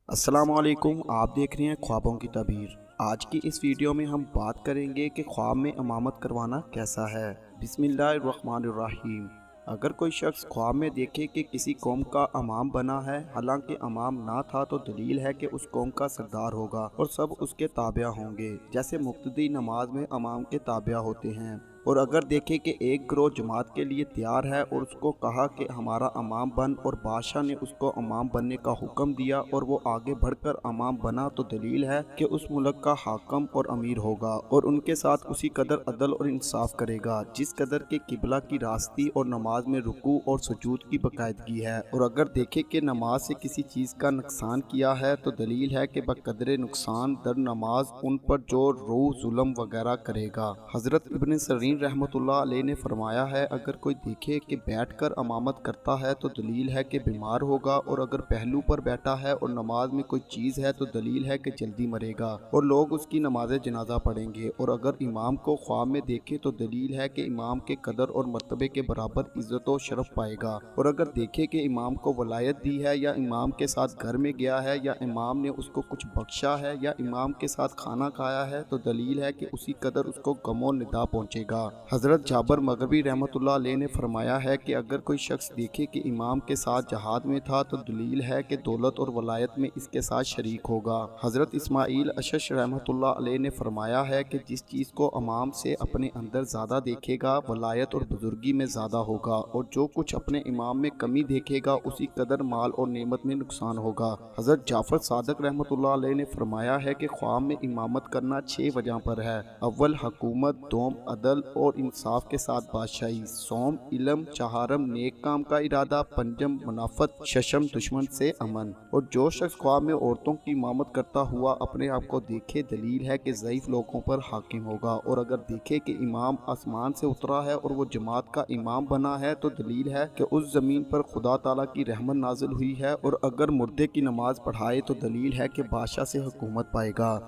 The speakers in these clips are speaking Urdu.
السلام علیکم، آپ دیکھ رہے ہیں خوابوں کی تعبیر۔ آج کی اس ویڈیو میں ہم بات کریں گے کہ خواب میں امامت کروانا کیسا ہے۔ بسم اللہ الرحمن الرحیم۔ اگر کوئی شخص خواب میں دیکھے کہ کسی قوم کا امام بنا ہے، حالانکہ امام نہ تھا، تو دلیل ہے کہ اس قوم کا سردار ہوگا اور سب اس کے تابع ہوں گے، جیسے مقتدی نماز میں امام کے تابع ہوتے ہیں۔ اور اگر دیکھے کہ ایک گروہ جماعت کے لیے تیار ہے اور اس کو کہا کہ ہمارا امام بن، اور بادشاہ نے اس کو امام بننے کا حکم دیا اور وہ آگے بڑھ کر امام بنا، تو دلیل ہے کہ اس ملک کا حاکم اور امیر ہوگا اور ان کے ساتھ اسی قدر عدل اور انصاف کرے گا جس قدر کے قبلہ کی راستی اور نماز میں رکوع اور سجود کی باقاعدگی ہے۔ اور اگر دیکھے کہ نماز سے کسی چیز کا نقصان کیا ہے، تو دلیل ہے کہ بقدر نقصان در نماز ان پر جو روح ظلم وغیرہ کرے گا۔ حضرت ابن سیرین رحمۃ اللہ علیہ نے فرمایا ہے، اگر کوئی دیکھے کہ بیٹھ کر امامت کرتا ہے تو دلیل ہے کہ بیمار ہوگا، اور اگر پہلو پر بیٹھا ہے اور نماز میں کوئی چیز ہے تو دلیل ہے کہ جلدی مرے گا اور لوگ اس کی نماز جنازہ پڑھیں گے۔ اور اگر امام کو خواب میں دیکھے تو دلیل ہے کہ امام کے قدر اور مرتبے کے برابر عزت و شرف پائے گا۔ اور اگر دیکھے کہ امام کو ولایت دی ہے، یا امام کے ساتھ گھر میں گیا ہے، یا امام نے اس کو کچھ بخشا ہے، یا امام کے ساتھ کھانا کھایا ہے، تو دلیل ہے کہ اسی قدر اس کو غم و ندا پہنچے گا۔ حضرت جابر مغربی رحمۃ اللہ علیہ نے فرمایا ہے کہ اگر کوئی شخص دیکھے کہ امام کے ساتھ جہاد میں تھا، تو دلیل ہے کہ دولت اور ولایت میں اس کے ساتھ شریک ہوگا۔ حضرت اسماعیل اشش رحمۃ اللہ علیہ نے فرمایا ہے کہ جس چیز کو امام سے اپنے اندر زیادہ دیکھے گا، ولایت اور بزرگی میں زیادہ ہوگا، اور جو کچھ اپنے امام میں کمی دیکھے گا، اسی قدر مال اور نعمت میں نقصان ہوگا۔ حضرت جعفر صادق رحمۃ اللہ علیہ نے فرمایا ہے کہ خواب میں امامت کرنا 6 وجہ پر ہے: اول حکومت، دوم عدل اور انصاف کے ساتھ بادشاہی، سوم علم، چہارم نیک کام کا ارادہ، پنجم منافت، ششم دشمن سے امن۔ اور جو شخص خواب میں عورتوں کی امامت کرتا ہوا اپنے آپ کو دیکھے، دلیل ہے کہ ضعیف لوگوں پر حاکم ہوگا۔ اور اگر دیکھے کہ امام آسمان سے اترا ہے اور وہ جماعت کا امام بنا ہے، تو دلیل ہے کہ اس زمین پر خدا تعالیٰ کی رحمت نازل ہوئی ہے۔ اور اگر مردے کی نماز پڑھائے تو دلیل ہے کہ بادشاہ سے حکومت پائے گا۔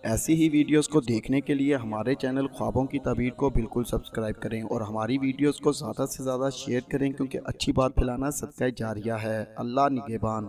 ایسی ہی ویڈیوز کو دیکھنے کے لیے ہمارے چینل خوابوں کی تعبیر کو بالکل سبسکرائب کریں اور ہماری ویڈیوز کو زیادہ سے زیادہ شیئر کریں، کیونکہ اچھی بات پھیلانا صدقہ جاریہ ہے۔ اللہ نگہبان۔